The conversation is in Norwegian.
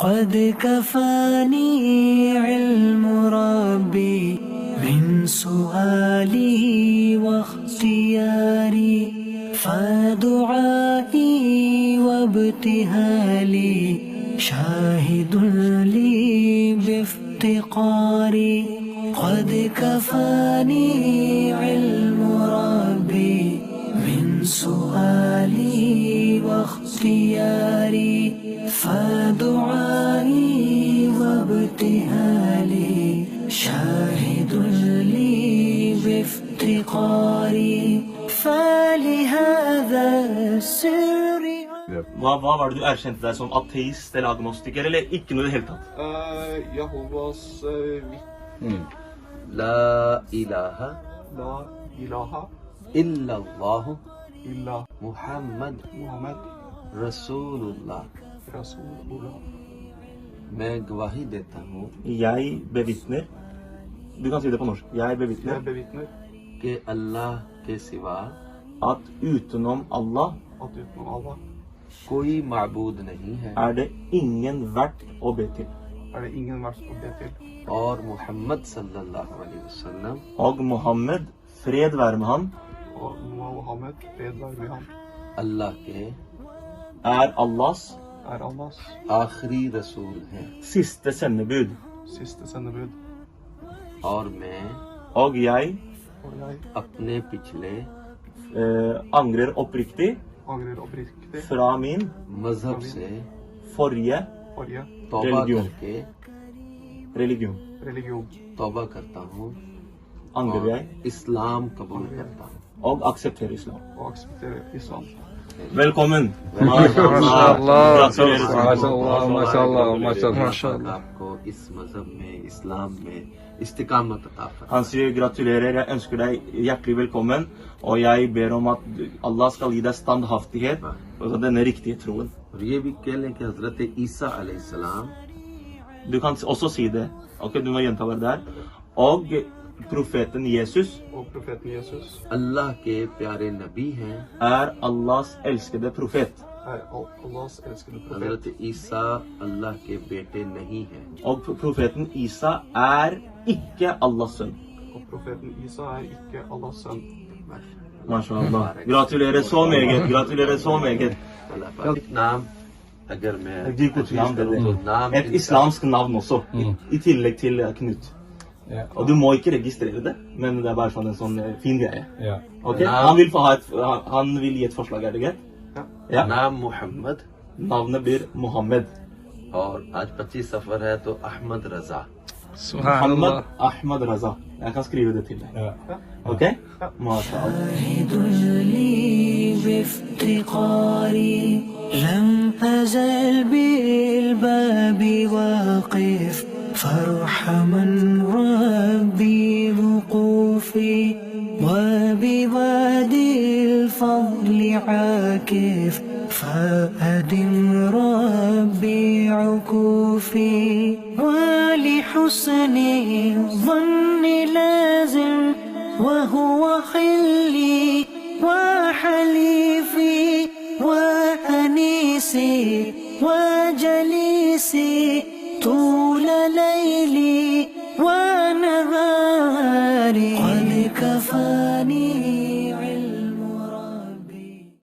قد كفاني علم ربي من سؤالي واختياري فدعائي وابتهالي شاهد لي بافتقاري قد كفاني علم ربي من سؤالي واختياري فدعائي وابتهالي شاهد لي بافتقاري فلهذا السر. Hva var det du erkjente deg som ateist eller agnostiker, eller ikke noe i det hele tatt? Jehovas vitne. La ilaha La ilaha illallah illa Muhammad Muhammad Rasulullah. Rasulullah. मैं गवाही देता हूँ Jeg bevitner. Du kan si det på norsk. Jeg bevitner Jeg bevitner कि अल्लाह के सिवा at utenom Allah at utenom Allah कोई माबूद नहीं है er det ingen verdt å be til. er det ingen vers å be til. और मोहम्मद सल्लल्लाहु अलैहि वसल्लम Og Mohammed, fred være med han, Og Mohammed, fred være med ham, अल्लाह के er Allahs er Allahs आखिरी रसूल है siste sendebud. siste sendebud. और मैं Og jeg Og jeg अपने पिछले angrer oppriktig angrer oppriktig fra min मजहब से forrige forrige तौबा Religion. करके religion. religion. तौबा करता हूँ Angrer jeg इस्लाम कबूल करता हूँ og aksepterer islam. Og aksepterer islam. Velkommen. माशाअल्लाह Gratulerer. माशाअल्लाह माशाअल्लाह माशाअल्लाह आपको इस मजहब में इस्लाम में इस्तिकामत अता फरमाए। Han sier gratulerer, jeg ønsker deg hjertelig velkommen, og jeg ber om at Allah skal gi deg standhaftighet og denne riktige troen. और ये भी कह लें कि हजरत ईसा अलैहिस्सलाम Du kan også si det. Ok, du må gjenta hva det er. Og profeten Jesus Og profeten Jesus अल्लाह के प्यारे नबी हैं er Allahs elskede profet. er Allahs elskede profet. हजरत ईसा अल्लाह के बेटे नहीं हैं Og profeten Isa er ikke Allahs sønn. Og profeten Isa er ikke Allahs sønn. Mashallah. Gratulerer så meget. Gratulerer så meget. अल्लाह पाक एक नाम अगर मैं De कुछ navn det तो नाम Et islamsk navn også, i tillegg til Knut. Ja. Og du må ikke registrere det, men det er bare sånn en sånn fin greie. Ja. Ok? Han vil gi et forslag, er det greit? Ja. नाम Mohammad Navnet blir Mohammed. और आज 25 सफर है तो अहमद रजा Mohammed Ahmad Raza. Jeg kan skrive det til deg. Ja. Ok? Mashallah. شاهد لي بافتقاري لم أزل بالباب واقف فارحما ربي وقوفي وبوادي الفضل عاكف فأدم ربي عكوفي ولحسن الظن لازم وهو خلي وحليفي وأنيسي وجليسي طول